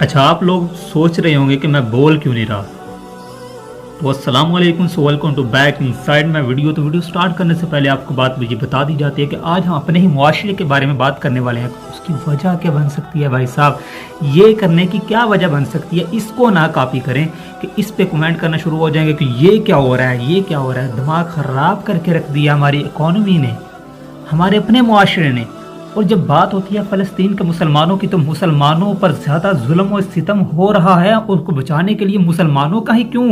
अच्छा, आप लोग सोच रहे होंगे कि मैं बोल क्यों नहीं रहा। तो अस्सलाम वालेकुम, so welcome to back inside my video. तो वीडियो स्टार्ट करने से पहले आपको बात मुझे बता दी जाती है कि आज हम अपने ही मुआशरे के बारे में बात करने वाले हैं। उसकी वजह क्या बन सकती है भाई साहब, ये करने की क्या वजह बन सकती है। इसको ना कॉपी करें कि इस पे कमेंट करना शुरू हो जाएंगे कि ये क्या हो रहा है, ये क्या हो रहा है। दिमाग ख़राब करके रख दिया हमारी इकॉनमी ने, हमारे अपने मुआशरे ने। और जब बात होती है फ़लस्तीन के मुसलमानों की, तो मुसलमानों पर ज़्यादा जुल्म और सितम हो रहा है। उनको बचाने के लिए मुसलमानों का ही क्यों,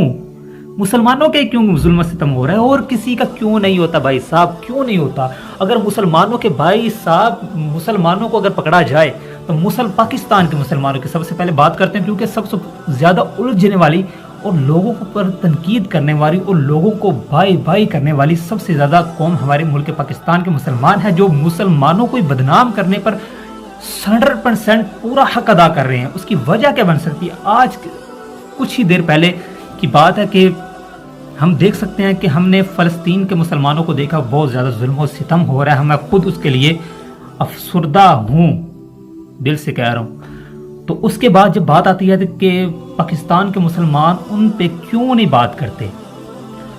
मुसलमानों के क्यों जुल्म सितम हो रहा है, और किसी का क्यों नहीं होता भाई साहब, क्यों नहीं होता। अगर मुसलमानों के भाई साहब, मुसलमानों को अगर पकड़ा जाए तो पाकिस्तान के मुसलमानों की सबसे पहले बात करते हैं, क्योंकि सबसे ज़्यादा उलझने वाली और लोगों पर तनकीद करने वाली और लोगों को भाई भाई करने वाली सबसे ज़्यादा कौम हमारे मुल्क पाकिस्तान के मुसलमान है, जो मुसलमानों को बदनाम करने पर 100% पूरा हक अदा कर रहे हैं। उसकी वजह क्या बन सकती है। आज कुछ ही देर पहले की बात है कि हम देख सकते हैं कि हमने फ़लस्तीन के मुसलमानों को देखा, बहुत ज़्यादा जुल्म और सितम हो रहा है। मैं खुद उसके लिए अफसरदा हूँ, दिल से कह रहा हूँ। तो उसके बाद जब बात आती है कि पाकिस्तान के मुसलमान उन पे क्यों नहीं बात करते।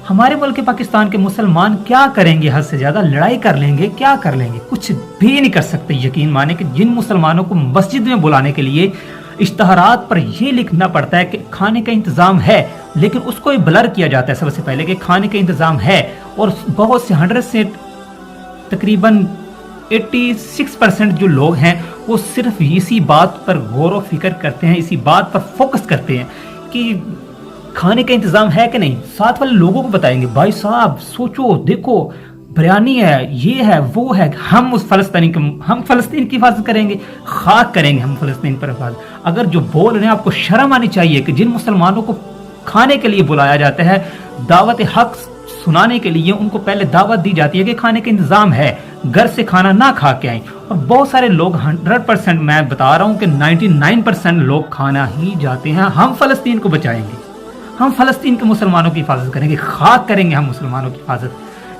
हमारे मुल्क के पाकिस्तान के मुसलमान क्या करेंगे, हद से ज़्यादा लड़ाई कर लेंगे, क्या कर लेंगे, कुछ भी नहीं कर सकते। यकीन माने कि जिन मुसलमानों को मस्जिद में बुलाने के लिए इश्तहारात पर यह लिखना पड़ता है कि खाने का इंतज़ाम है, लेकिन उसको ब्लर किया जाता है सबसे पहले कि खाने का इंतज़ाम है। और बहुत से 100 से तकरीबन 86% जो लोग हैं वो सिर्फ इसी बात पर गौर व फिक्र करते हैं, इसी बात पर फोकस करते हैं कि खाने का इंतज़ाम है कि नहीं। साथ वाले लोगों को बताएंगे, भाई साहब सोचो, देखो बिरयानी है, ये है, वो है। हम फ़लस्तीन की हिफाजत करेंगे, खाक करेंगे हम फ़लस्तीन पर हिफाजत। अगर जो बोल रहे हैं, आपको शर्म आनी चाहिए कि जिन मुसलमानों को खाने के लिए बुलाया जाता है, दावत हक सुनाने के लिए उनको पहले दावत दी जाती है कि खाने का इंतज़ाम है, घर से खाना ना खा के आए। और बहुत सारे लोग 100%, मैं बता रहा हूँ कि 99% लोग खाना ही जाते हैं। हम फ़लस्तीन को बचाएंगे, हम फ़लस्तीन के मुसलमानों की हिफाजत करेंगे, खाक करेंगे हम मुसलमानों की हिफाजत।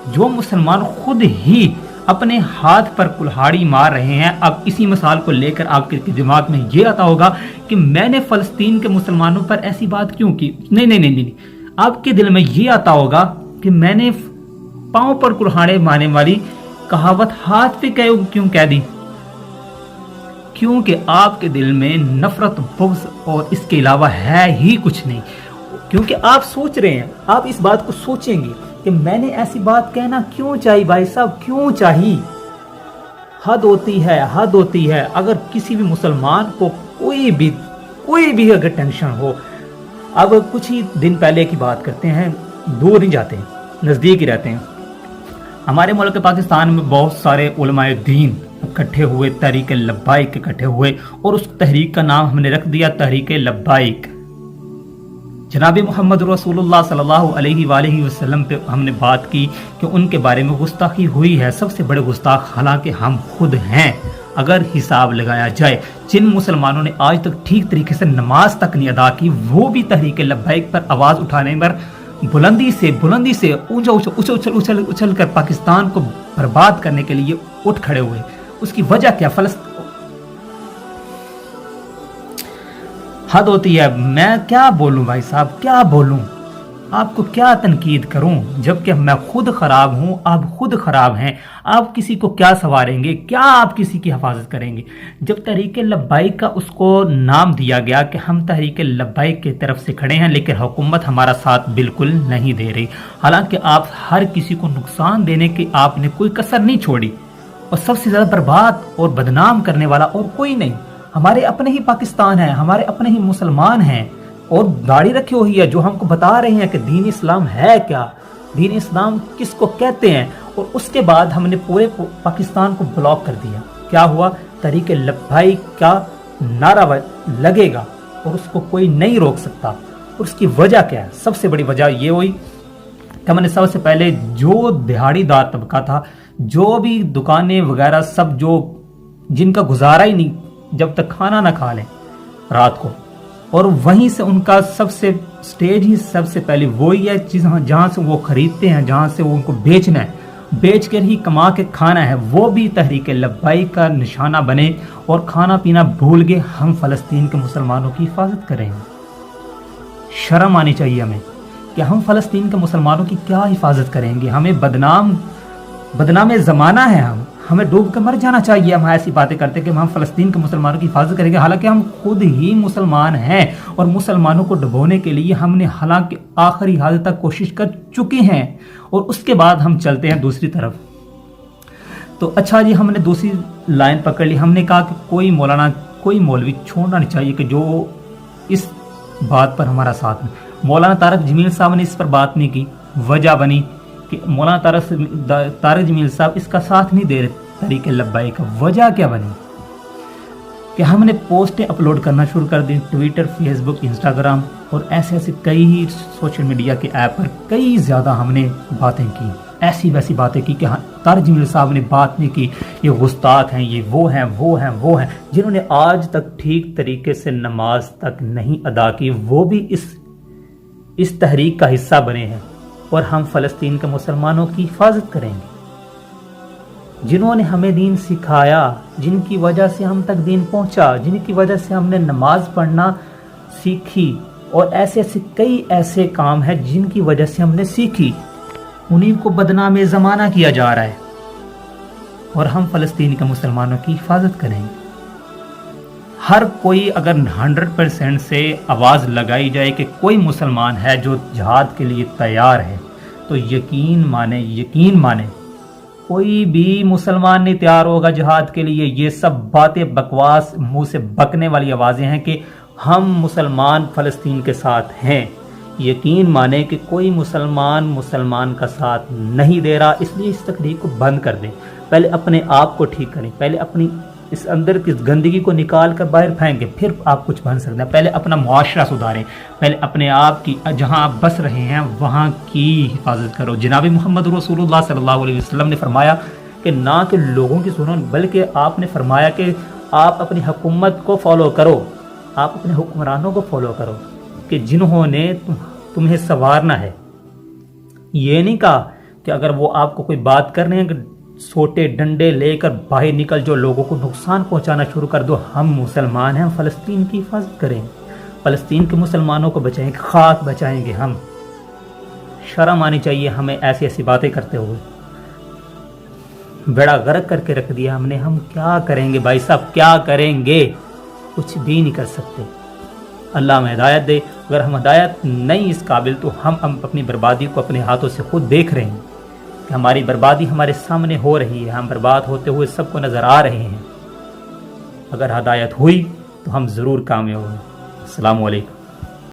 जो मुसलमान खुद ही अपने हाथ पर कुल्हाड़ी मार रहे हैं। अब इसी मिसाल को लेकर आपके दिमाग में ये आता होगा कि मैंने फ़लस्तीन के मुसलमानों पर ऐसी बात क्यों की। नहीं नहीं नहीं नहीं, आपके दिल में ये आता होगा कि मैंने पांव पर कुल्हाड़े मारने वाली कहावत हाथ पे क्यों कह दी, क्योंकि आपके दिल में नफरत, बुग़्ज़ और इसके अलावा है ही कुछ नहीं। क्योंकि आप सोच रहे हैं, आप इस बात को सोचेंगे कि मैंने ऐसी बात कहना क्यों चाहिए भाई साहब, क्यों चाहिए। हद होती है, हद होती है। अगर किसी भी मुसलमान को कोई भी अगर टेंशन हो, अब कुछ ही दिन पहले की बात करते हैं, दूर नहीं जाते हैं, नज़दीक ही रहते हैं। हमारे मुल्क पाकिस्तान में बहुत सारे उलमाए दीन इकट्ठे हुए, तहरीक लब्बाइक इकट्ठे हुए, और उस तहरीक का नाम हमने रख दिया तहरीक लब्बाइक। जनाब मोहम्मद रसूलुल्लाह सल्लल्लाहु अलैहि वसल्लम पे हमने बात की कि उनके बारे में गुस्ताखी हुई है। सबसे बड़े गुस्ताख हालांकि हम खुद हैं। अगर हिसाब लगाया जाए, जिन मुसलमानों ने आज तक ठीक तरीके से नमाज तक नहीं अदा की, वो भी तहरीक लब्बाइक पर आवाज़ उठाने पर बुलंदी से उछल कर पाकिस्तान को बर्बाद करने के लिए उठ खड़े हुए। उसकी वजह क्या, हद होती है। मैं क्या बोलूं भाई साहब, क्या बोलूं, आपको क्या तनकीद करूं, जबकि मैं खुद खराब हूं, आप खुद खराब हैं। आप किसी को क्या संवारेंगे, क्या आप किसी की हिफाजत करेंगे। जब तहरीक लब्बाइक का उसको नाम दिया गया कि हम तहरीक लब्बाइक की तरफ से खड़े हैं, लेकिन हुकूमत हमारा साथ बिल्कुल नहीं दे रही। हालांकि आप हर किसी को नुकसान देने की आपने कोई कसर नहीं छोड़ी, और सबसे ज़्यादा बर्बाद और बदनाम करने वाला और कोई नहीं। हमारे अपने ही पाकिस्तान है, हमारे अपने ही मुसलमान हैं, और दाढ़ी रखी हुई है, जो हमको बता रहे हैं कि दीन इस्लाम है क्या, दीन इस्लाम किसको कहते हैं। और उसके बाद हमने पूरे पाकिस्तान को ब्लॉक कर दिया। क्या हुआ, तहरीक लब्बाइक का नारा लगेगा और उसको कोई नहीं रोक सकता। और उसकी वजह क्या है, सबसे बड़ी वजह ये हुई कि हमने सबसे पहले जो दिहाड़ीदार तबका था, जो भी दुकानें वगैरह सब, जो जिनका गुजारा ही नहीं जब तक खाना ना खा लें रात को, और वहीं से उनका सबसे स्टेज ही सबसे पहले वही है चीज़ जहाँ से वो खरीदते हैं, जहाँ से वो उनको बेचना है, بیچ کر ہی کما کے کھانا ہے، وہ بھی تحریک لبیک کا نشانہ بنے اور کھانا پینا بھول کے ہم فلسطین کے مسلمانوں کی حفاظت کریں گے۔ شرم آنی چاہیے ہمیں کہ ہم فلسطین کے مسلمانوں کی کیا حفاظت کریں گے؟ ہمیں بدنام زمانہ ہے، ہمیں ڈوب کر مر جانا چاہیے ہم ایسی باتیں کرتے کہ ہم فلسطین کے مسلمانوں کی حفاظت کریں گے، حالانکہ ہم خود ہی مسلمان ہیں اور مسلمانوں کو ڈبونے کے لیے ہم نے حالانکہ آخری حد تک کوشش کر چکے ہیں، اور اس کے بعد ہم چلتے ہیں دوسری طرف۔ تو اچھا جی، ہم نے دوسری لائن پکڑ لی، ہم نے کہا کہ کوئی مولوی چھوڑنا نہیں چاہیے کہ جو اس بات پر ہمارا ساتھ نہیں۔ مولانا طارق جمیل صاحب نے اس پر بات نہیں کی، وجہ بنی کہ مولانا طارق جمیل صاحب اس کا ساتھ نہیں دے رہے تحریک لبیک کا۔ وجہ کیا بنی کہ ہم نے پوسٹیں اپلوڈ کرنا شروع کر دی، ٹویٹر، فیس بک، انسٹاگرام اور ایسے کئی سوشل میڈیا کے ایپ پر کئی زیادہ ہم نے باتیں کی، ایسی ویسی باتیں کی کہ طارق جمیل صاحب نے بات نہیں کی، یہ گستاخ ہیں، یہ وہ ہیں جنہوں نے آج تک ٹھیک طریقے سے نماز تک نہیں ادا کی، وہ بھی اس تحریک کا حصہ بنے ہیں، اور ہم فلسطین کے مسلمانوں کی حفاظت کریں گے۔ جنہوں نے ہمیں دین سکھایا، جن کی وجہ سے ہم تک دین پہنچا، جن کی وجہ سے ہم نے نماز پڑھنا سیکھی، اور کئی ایسے کام ہیں جن کی وجہ سے ہم نے سیکھی، انہیں کو بدنام زمانہ کیا جا رہا ہے، اور ہم فلسطین کے مسلمانوں کی حفاظت کریں گے۔ ہر کوئی اگر 100% سے آواز لگائی جائے کہ کوئی مسلمان ہے جو جہاد کے لیے تیار ہے، تو یقین مانے کوئی بھی مسلمان نہیں تیار ہوگا جہاد کے لیے۔ یہ سب باتیں بکواس، منہ سے بکنے والی آوازیں ہیں کہ ہم مسلمان فلسطین کے ساتھ ہیں۔ یقین مانے کہ کوئی مسلمان کا ساتھ نہیں دے رہا، اس لیے اس تحریک کو بند کر دیں۔ پہلے اپنے آپ کو ٹھیک کریں، پہلے اپنی اس اندر کی گندگی کو نکال کر باہر پھینکیں، پھر آپ کچھ بن سکتے ہیں۔ پہلے اپنا معاشرہ سدھاریں، پہلے اپنے آپ کی جہاں آپ بس رہے ہیں وہاں کی حفاظت کرو۔ جناب محمد رسول اللہ صلی اللہ علیہ وسلم نے فرمایا کہ نہ کہ لوگوں کی سنو، بلکہ آپ نے فرمایا کہ آپ اپنی حکومت کو فالو کرو، آپ اپنے حکمرانوں کو فالو کرو کہ جنہوں نے تمہیں سنوارنا ہے۔ یہ نہیں کہا کہ اگر وہ آپ کو کوئی بات کر رہے ہیں کہ سوٹے ڈنڈے لے کر باہر نکل جو لوگوں کو نقصان پہنچانا شروع کر دو۔ ہم مسلمان ہیں، ہم فلسطین کی حفاظت کریں، فلسطین کے مسلمانوں کو بچائیں گے، خاک بچائیں گے ہم۔ شرم آنی چاہیے ہمیں ایسی باتیں کرتے ہوئے، بیڑا غرق کر کے رکھ دیا ہم نے۔ ہم کیا کریں گے بھائی صاحب، کیا کریں گے؟ کچھ بھی نہیں کر سکتے۔ اللہ ہمیں ہدایت دے۔ اگر ہم ہدایت نہیں اس قابل تو ہم اپنی بربادی کو اپنے ہاتھوں سے خود دیکھ رہے ہیں کہ ہماری بربادی ہمارے سامنے ہو رہی ہے، ہم برباد ہوتے ہوئے سب کو نظر آ رہے ہیں۔ اگر ہدایت ہوئی تو ہم ضرور کامیاب ہوں۔ السلام علیکم۔